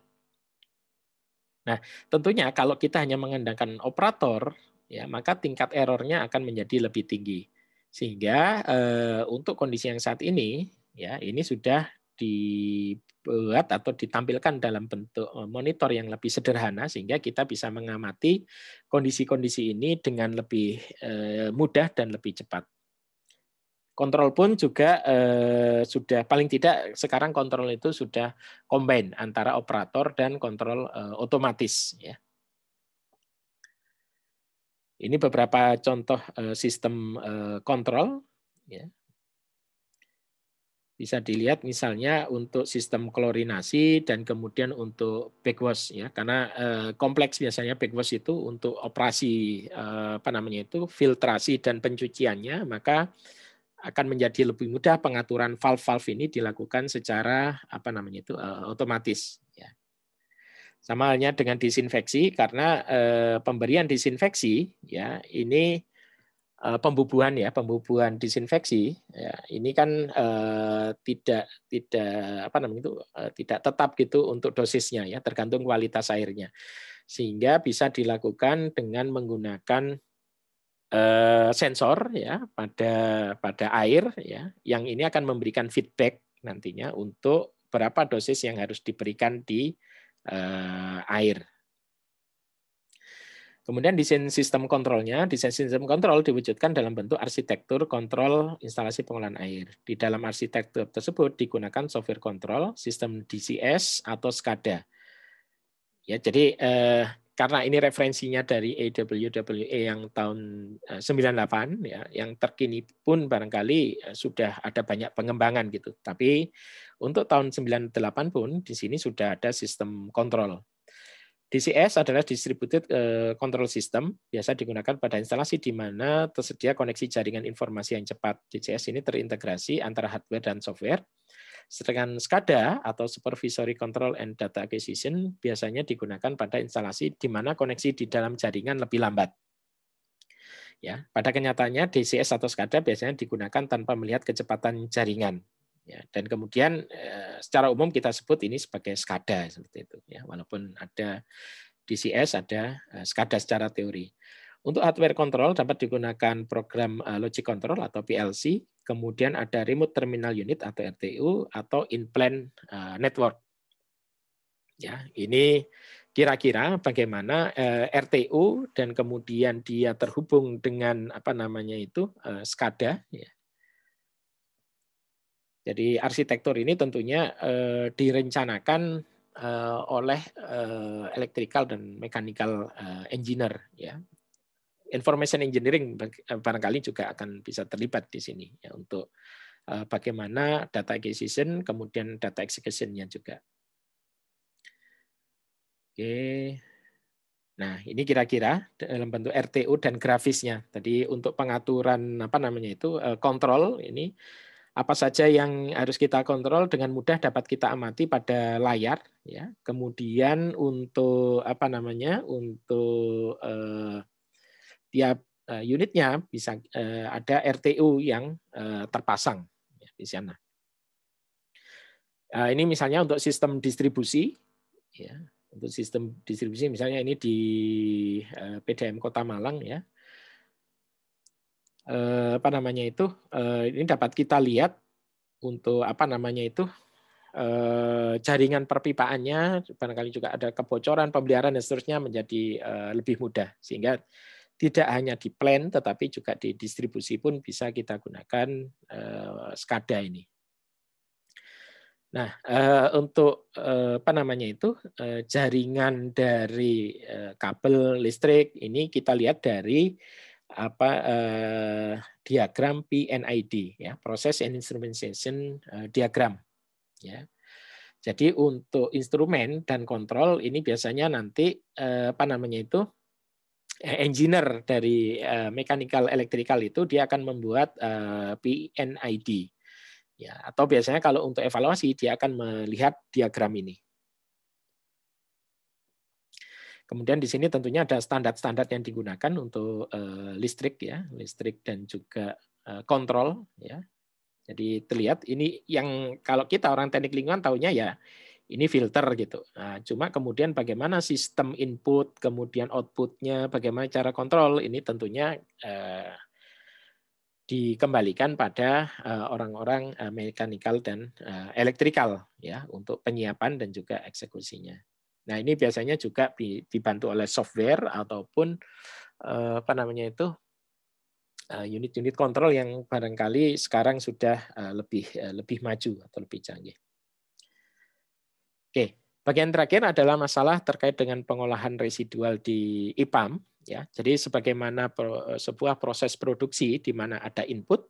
Nah, tentunya kalau kita hanya mengandalkan operator, ya maka tingkat errornya akan menjadi lebih tinggi. Sehingga untuk kondisi yang saat ini, ya ini sudah dibuat atau ditampilkan dalam bentuk monitor yang lebih sederhana, sehingga kita bisa mengamati kondisi-kondisi ini dengan lebih mudah dan lebih cepat. Kontrol pun juga sudah paling tidak sekarang kontrol itu sudah combine antara operator dan kontrol otomatis. Ya. Ini beberapa contoh sistem kontrol. Ya. Bisa dilihat misalnya untuk sistem klorinasi dan kemudian untuk backwash, ya, karena kompleks biasanya backwash itu untuk operasi apa namanya itu filtrasi dan pencuciannya, maka akan menjadi lebih mudah pengaturan valve-valve ini dilakukan secara apa namanya itu otomatis. Ya. Sama halnya dengan disinfeksi, karena pemberian disinfeksi ya ini pembubuhan pembubuhan disinfeksi ya ini kan tidak apa namanya itu tidak tetap gitu untuk dosisnya ya, tergantung kualitas airnya, sehingga bisa dilakukan dengan menggunakan sensor ya pada air ya, yang ini akan memberikan feedback nantinya untuk berapa dosis yang harus diberikan di air. Kemudian desain sistem kontrolnya, desain sistem kontrol diwujudkan dalam bentuk arsitektur kontrol instalasi pengolahan air. Di dalam arsitektur tersebut digunakan software kontrol, sistem DCS atau SCADA. Ya, jadi karena ini referensinya dari AWWA yang tahun 98 ya, yang terkini pun barangkali sudah ada banyak pengembangan gitu. Tapi untuk tahun 98 pun di sini sudah ada sistem kontrol. DCS adalah Distributed Control System, biasa digunakan pada instalasi di mana tersedia koneksi jaringan informasi yang cepat. DCS ini terintegrasi antara hardware dan software. Sedangkan SCADA atau Supervisory Control and Data Acquisition biasanya digunakan pada instalasi di mana koneksi di dalam jaringan lebih lambat. Ya, pada kenyataannya DCS atau SCADA biasanya digunakan tanpa melihat kecepatan jaringan. Ya, dan kemudian secara umum kita sebut ini sebagai SCADA seperti itu. Ya, walaupun ada DCS, ada SCADA secara teori. Untuk hardware control dapat digunakan program logic control atau PLC, kemudian ada remote terminal unit atau RTU, atau in-plant network. Ya, ini kira-kira bagaimana RTU dan kemudian dia terhubung dengan apa namanya itu SCADA. Ya. Jadi arsitektur ini tentunya direncanakan oleh electrical dan mechanical engineer, ya. Information engineering barangkali juga akan bisa terlibat di sini ya, untuk bagaimana data acquisition kemudian data execution-nya juga. Oke. Nah, ini kira-kira dalam bentuk RTU dan grafisnya. Tadi untuk pengaturan apa namanya itu kontrol ini apa saja yang harus kita kontrol dengan mudah dapat kita amati pada layar ya. Kemudian untuk apa namanya? Untuk tiap unitnya bisa ada RTU yang terpasang ya, di sana. Ini misalnya untuk sistem distribusi, ya, untuk sistem distribusi misalnya ini di PDAM Kota Malang ya. Apa namanya itu? Ini dapat kita lihat untuk apa namanya itu? Jaringan perpipaannya, barangkali juga ada kebocoran, pemeliharaan dan seterusnya menjadi lebih mudah sehingga tidak hanya di plant tetapi juga di distribusi pun bisa kita gunakan SCADA ini. Nah, untuk apa namanya itu jaringan dari kabel listrik ini kita lihat dari apa diagram PNID ya, Process and Instrumentation Diagram ya. Jadi untuk instrumen dan kontrol ini biasanya nanti apa namanya itu engineer dari mechanical electrical itu dia akan membuat PNID. Ya, atau biasanya kalau untuk evaluasi dia akan melihat diagram ini. Kemudian di sini tentunya ada standar-standar yang digunakan untuk listrik ya, listrik dan juga kontrol ya. Jadi terlihat ini yang kalau kita orang teknik lingkungan taunya ya ini filter gitu. Nah, cuma kemudian bagaimana sistem input, kemudian outputnya, bagaimana cara kontrol, ini tentunya dikembalikan pada orang-orang mechanical dan electrical ya untuk penyiapan dan juga eksekusinya. Nah ini biasanya juga dibantu oleh software ataupun apa namanya itu unit-unit kontrol yang barangkali sekarang sudah lebih maju atau lebih canggih. Oke, bagian terakhir adalah masalah terkait dengan pengolahan residual di IPAM. Ya, jadi sebagaimana sebuah proses produksi di mana ada input,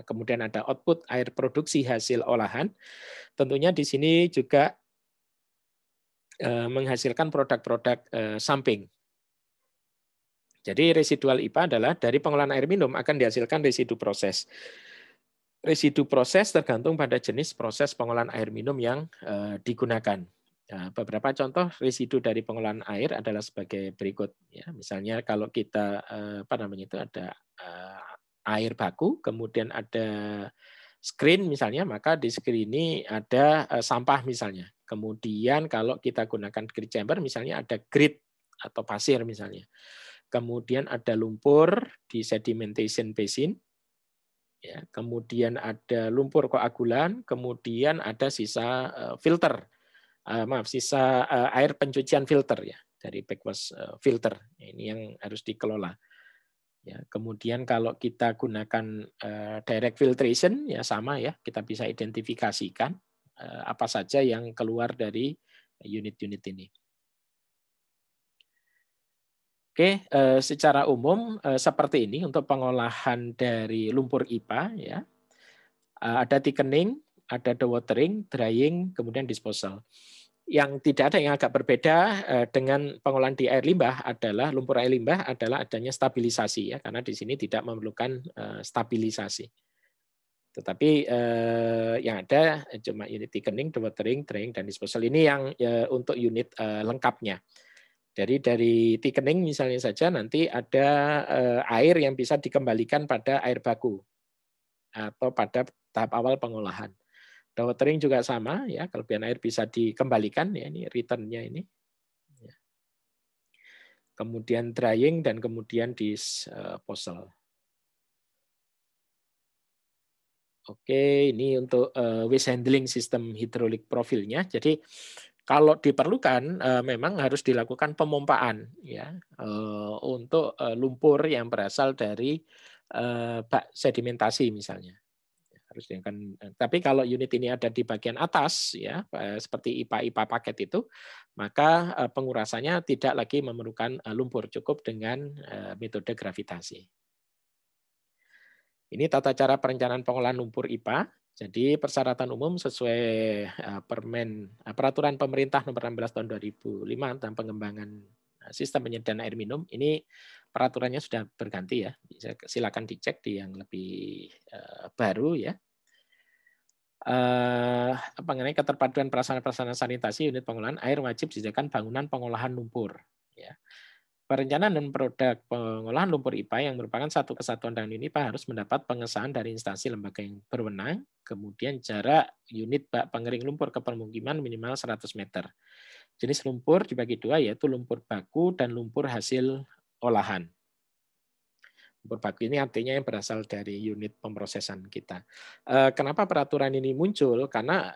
kemudian ada output air produksi hasil olahan, tentunya di sini juga menghasilkan produk-produk samping. Jadi residual IPA adalah dari pengolahan air minum akan dihasilkan residu proses. Residu proses tergantung pada jenis proses pengolahan air minum yang digunakan. Nah, beberapa contoh residu dari pengolahan air adalah sebagai berikut. Ya, misalnya kalau kita apa namanya itu ada air baku, kemudian ada screen misalnya, maka di screen ini ada sampah misalnya. Kemudian kalau kita gunakan grid chamber misalnya ada grit atau pasir misalnya. Kemudian ada lumpur di sedimentation basin. Ya, kemudian ada lumpur koagulan, kemudian ada sisa filter. Sisa air pencucian filter ya dari backwash filter. Ini yang harus dikelola. Ya, kemudian kalau kita gunakan direct filtration ya sama ya, kita bisa identifikasikan apa saja yang keluar dari unit-unit ini. Oke, secara umum seperti ini untuk pengolahan dari lumpur IPA ya. Ada thickening, ada dewatering, drying, kemudian disposal. Yang tidak ada yang agak berbeda dengan pengolahan di air limbah adalah lumpur air limbah adalah adanya stabilisasi ya, karena di sini tidak memerlukan stabilisasi. Tetapi yang ada cuma unit thickening, dewatering, drying, dan disposal. Ini yang untuk unit lengkapnya. Dari thickening misalnya saja nanti ada air yang bisa dikembalikan pada air baku atau pada tahap awal pengolahan. Dewatering juga sama ya, kelebihan air bisa dikembalikan ya, ini return-nya ini. Ya. Kemudian drying dan kemudian disposal. Oke, ini untuk waste handling sistem hidrolik profilnya. Jadi kalau diperlukan memang harus dilakukan pemompaan ya untuk lumpur yang berasal dari bak sedimentasi misalnya. Harus dengan, tapi kalau unit ini ada di bagian atas ya seperti IPA paket itu, maka pengurasannya tidak lagi memerlukan lumpur, cukup dengan metode gravitasi. Ini tata cara perencanaan pengolahan lumpur IPA. Jadi persyaratan umum sesuai peraturan pemerintah nomor 16 tahun 2005 tentang pengembangan sistem penyediaan air minum. Ini peraturannya sudah berganti ya. Silakan dicek di yang lebih baru ya. Mengenai keterpaduan prasarana sanitasi unit pengolahan air wajib disediakan bangunan pengolahan lumpur. Ya. Perencanaan dan produk pengolahan lumpur IPA yang merupakan satu kesatuan dengan IPA harus mendapat pengesahan dari instansi lembaga yang berwenang. Kemudian jarak unit bak pengering lumpur ke permukiman minimal 100 meter. Jenis lumpur dibagi dua, yaitu lumpur baku dan lumpur hasil olahan. Lumpur baku ini artinya yang berasal dari unit pemrosesan kita. Kenapa peraturan ini muncul? Karena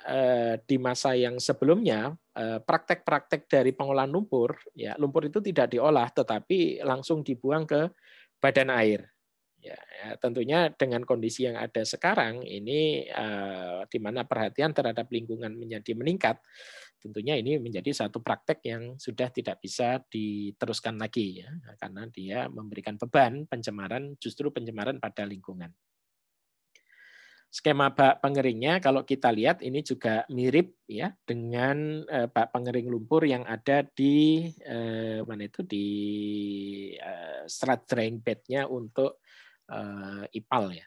di masa yang sebelumnya praktek-praktek dari pengolahan lumpur, ya lumpur itu tidak diolah, tetapi langsung dibuang ke badan air. Ya, tentunya dengan kondisi yang ada sekarang ini di mana perhatian terhadap lingkungan menjadi meningkat, tentunya ini menjadi satu praktek yang sudah tidak bisa diteruskan lagi ya, karena dia memberikan beban pencemaran, justru pencemaran pada lingkungan. Skema bak pengeringnya kalau kita lihat ini juga mirip ya dengan bak pengering lumpur yang ada di mana itu di strat drain bed-nya untuk IPAL ya.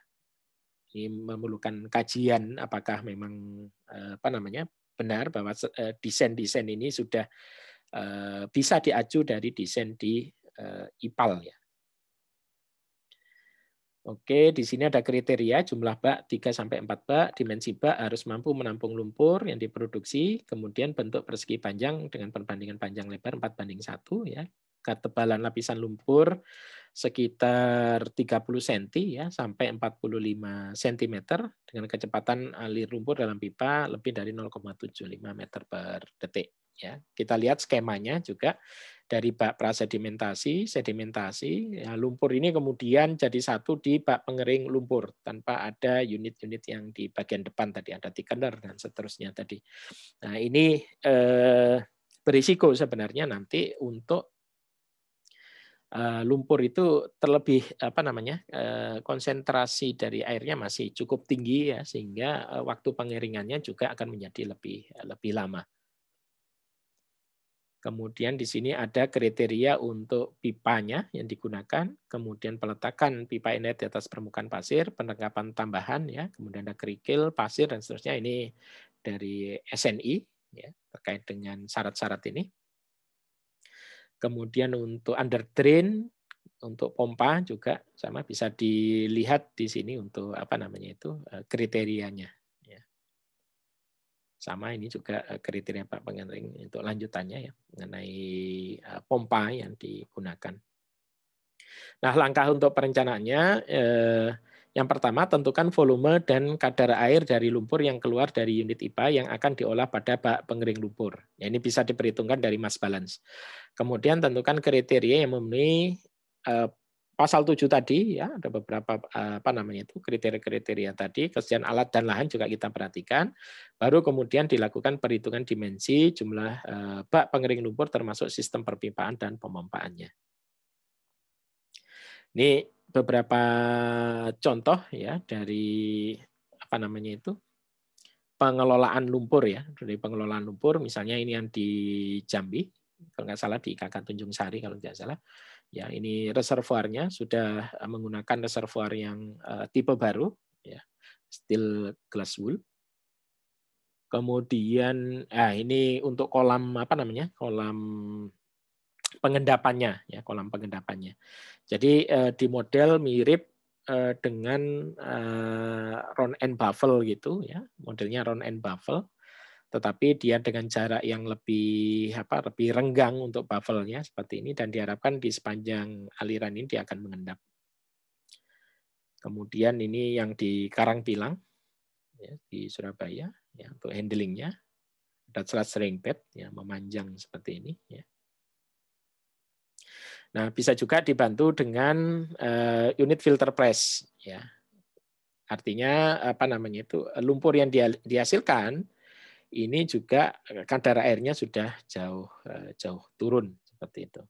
Ini memerlukan kajian apakah memang benar bahwa desain-desain ini sudah bisa diacu dari desain di IPAL ya. Oke, di sini ada kriteria jumlah bak 3 sampai 4 bak, dimensi bak harus mampu menampung lumpur yang diproduksi, kemudian bentuk persegi panjang dengan perbandingan panjang lebar 4:1 ya. Ketebalan lapisan lumpur sekitar 30 cm ya sampai 45 cm dengan kecepatan alir lumpur dalam pipa lebih dari 0,75 meter per detik ya. Kita lihat skemanya juga dari bak prasedimentasi, sedimentasi, ya, lumpur ini kemudian jadi satu di bak pengering lumpur tanpa ada unit-unit yang di bagian depan tadi ada thickener dan seterusnya tadi. Nah ini berisiko sebenarnya nanti untuk lumpur itu terlebih konsentrasi dari airnya masih cukup tinggi ya sehingga waktu pengeringannya juga akan menjadi lebih lama. Kemudian di sini ada kriteria untuk pipanya yang digunakan, kemudian peletakan pipa inlet di atas permukaan pasir, penerapan tambahan ya, kemudian ada kerikil, pasir dan seterusnya ini dari SNI ya terkait dengan syarat-syarat ini. Kemudian untuk under drain, untuk pompa juga sama bisa dilihat di sini untuk kriterianya. Ya. Sama ini juga kriteria Pak Pengering untuk lanjutannya ya mengenai pompa yang digunakan. Nah, langkah untuk perencanaannya yang pertama tentukan volume dan kadar air dari lumpur yang keluar dari unit IPA yang akan diolah pada bak pengering lumpur. Ya, ini bisa diperhitungkan dari mass balance. Kemudian tentukan kriteria yang memenuhi pasal 7 tadi ya, ada beberapa kriteria-kriteria tadi, kesediaan alat dan lahan juga kita perhatikan. Baru kemudian dilakukan perhitungan dimensi jumlah bak pengering lumpur termasuk sistem perpipaan dan pemompaannya. Ini beberapa contoh ya dari pengelolaan lumpur ya, dari pengelolaan lumpur misalnya ini yang di Jambi, kalau nggak salah di KK Tanjung Sari kalau tidak salah. Ya, ini reservoirnya sudah menggunakan reservoir yang tipe baru ya, steel glass wool. Kemudian ini untuk kolam kolam pengendapannya ya, kolam pengendapannya. Jadi di model mirip dengan round and baffle gitu ya, modelnya round and baffle, tetapi dia dengan jarak yang lebih lebih renggang untuk baffle-nya seperti ini, dan diharapkan di sepanjang aliran ini dia akan mengendap. Kemudian ini yang di Karangpilang ya, di Surabaya ya, untuk handlingnya ada selat string pad ya, memanjang seperti ini ya. Nah, bisa juga dibantu dengan unit filter press ya. Artinya lumpur yang dihasilkan ini juga kadar airnya sudah jauh turun seperti itu.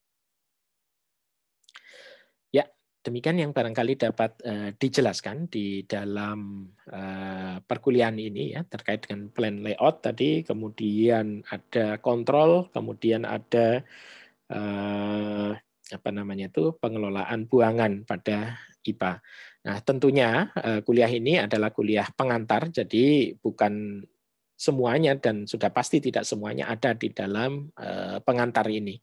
Ya, demikian yang barangkali dapat dijelaskan di dalam perkuliahan ini ya, terkait dengan plan layout tadi, kemudian ada kontrol, kemudian ada pengelolaan buangan pada IPA. Nah, tentunya kuliah ini adalah kuliah pengantar, jadi bukan semuanya dan sudah pasti tidak semuanya ada di dalam pengantar ini.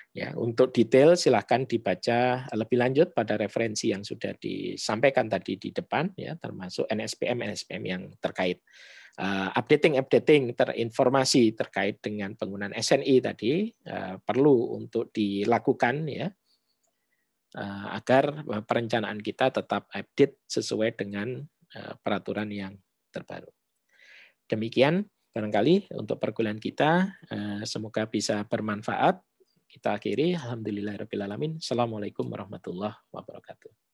Ya, untuk detail silahkan dibaca lebih lanjut pada referensi yang sudah disampaikan tadi di depan, ya, termasuk NSPM yang terkait. Updating informasi terkait dengan penggunaan SNI tadi perlu untuk dilakukan ya, agar perencanaan kita tetap update sesuai dengan peraturan yang terbaru. Demikian barangkali untuk perkuliahan kita, semoga bisa bermanfaat. Kita akhiri, alhamdulillahirabbil alamin. Assalamualaikum warahmatullahi wabarakatuh.